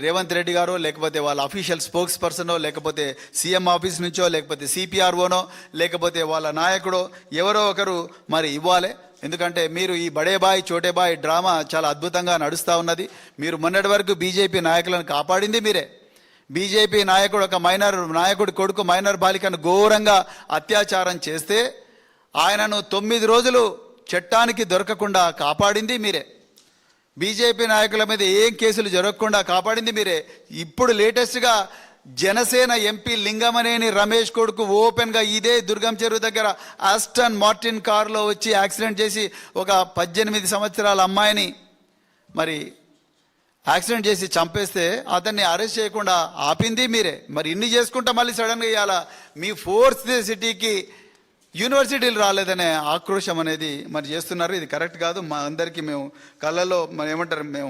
రేవంత్ రెడ్డి గారో లేకపోతే వాళ్ళ official spokes పర్సనో లేకపోతే సీఎం ఆఫీస్ నుంచో లేకపోతే సిపిఆర్ఓనో లేకపోతే వాళ్ళ నాయకుడో ఎవరో ఒకరు మరి ఇవ్వాలి. ఎందుకంటే మీరు ఈ బడేబాయ్ చోటేబాయ్ డ్రామా చాలా అద్భుతంగా నడుస్తూ ఉన్నది. మీరు మొన్నటి వరకు బీజేపీ నాయకులను కాపాడింది మీరే. బీజేపీ నాయకుడు ఒక మైనర్ నాయకుడి కొడుకు మైనర్ బాలికను ఘోరంగా అత్యాచారం చేస్తే ఆయనను 9 రోజులు చట్టానికి దొరకకుండా కాపాడింది మీరే. బీజేపీ నాయకుల మీద ఏం కేసులు జరగకుండా కాపాడింది మీరే. ఇప్పుడు లేటెస్ట్గా జనసేన ఎంపీ లింగమనేని రమేష్ కొడుకు ఓపెన్గా ఇదే దుర్గం చెరువు దగ్గర ఆస్టన్ మార్టిన్ కారులో వచ్చి యాక్సిడెంట్ చేసి ఒక 18 సంవత్సరాల అమ్మాయిని మరి యాక్సిడెంట్ చేసి చంపేస్తే అతన్ని అరెస్ట్ చేయకుండా ఆపింది మీరే. మరి ఇన్ని చేసుకుంటా మళ్ళీ సడన్గా ఇవ్వాలా మీ ఫోర్త్ సిటీకి యూనివర్సిటీలు రాలేదనే ఆక్రోశం అనేది మరి చేస్తున్నారు. ఇది కరెక్ట్ కాదు. మా అందరికీ మేము కళ్ళలో మరి ఏమంటారు, మేము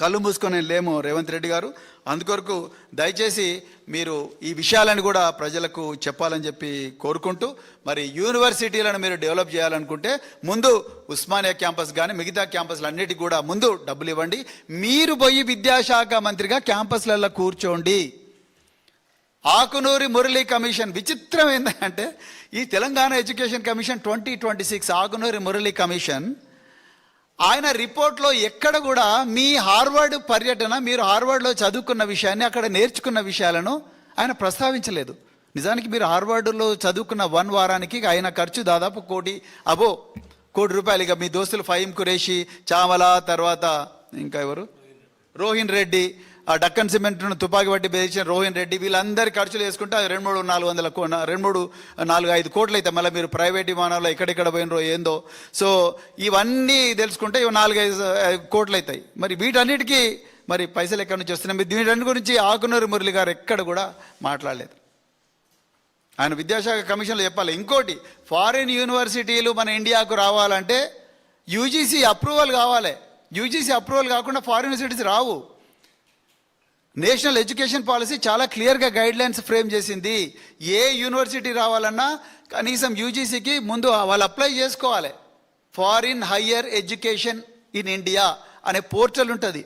కళ్ళు మూసుకొని లేము రేవంత్ రెడ్డి గారు. అందుకొరకు దయచేసి మీరు ఈ విషయాలను కూడా ప్రజలకు చెప్పాలని చెప్పి కోరుకుంటూ, మరి యూనివర్సిటీలను మీరు డెవలప్ చేయాలనుకుంటే ముందు ఉస్మానియా క్యాంపస్ కానీ మిగతా క్యాంపస్లు అన్నిటికీ కూడా ముందు డబ్బులు ఇవ్వండి. మీరు పోయి విద్యాశాఖ మంత్రిగా క్యాంపస్లలో కూర్చోండి. ఆకునూరి మురళీ కమిషన్ విచిత్రం ఏంటంటే ఈ Telangana education commission 2026 Akunuri Murali commission ఆయన రిపోర్ట్లో ఎక్కడ కూడా మీ హార్వర్డ్ పర్యటన, మీరు హార్వర్డ్లో చదువుకున్న విషయాన్ని, అక్కడ నేర్చుకున్న విషయాలను ఆయన ప్రస్తావించలేదు. నిజానికి మీరు హార్వర్డ్లో చదువుకున్న 1 వారానికి ఆయన ఖర్చు దాదాపు కోటి రూపాయలు. ఇక మీ దోస్తులు ఫహీం ఖురేషి, చామల, తర్వాత ఇంకా ఎవరు, రోహిన్ రెడ్డి, ఆ డక్కన్ సిమెంట్ను తుపాకి పట్టి బెదిరించిన రోహిన్ రెడ్డి, వీళ్ళందరి ఖర్చులు వేసుకుంటే 2-4-5 కోట్లు అయితే మళ్ళీ మీరు ప్రైవేట్ విమానాల్లో ఎక్కడెక్కడ పోయినరో ఏందో. సో ఇవన్నీ తెలుసుకుంటే 4-5 కోట్లు అవుతాయి. మరి వీటన్నిటికీ మరి పైసలు ఎక్కడి నుంచి వస్తున్నాయి? వీటన్నిటి గురించి ఆకునూరి మురళి గారు ఎక్కడ కూడా మాట్లాడలేదు. ఆయన విద్యాశాఖ కమిషన్లో చెప్పాలి. ఇంకోటి, ఫారిన్ యూనివర్సిటీలు మన ఇండియాకు రావాలంటే యూజీసీ అప్రూవల్ కావాలి. యూజీసీ అప్రూవల్ కాకుండా ఫారిన్ యూనివర్సిటీస్ రావు. నేషనల్ ఎడ్యుకేషన్ పాలసీ చాలా క్లియర్గా గైడ్లైన్స్ ఫ్రేమ్ చేసింది. ఏ యూనివర్సిటీ రావాలన్నా కనీసం యూజీసీకి ముందు వాళ్ళు అప్లై చేసుకోవాలి. Foreign higher education in India అనే పోర్టల్ ఉంటుంది.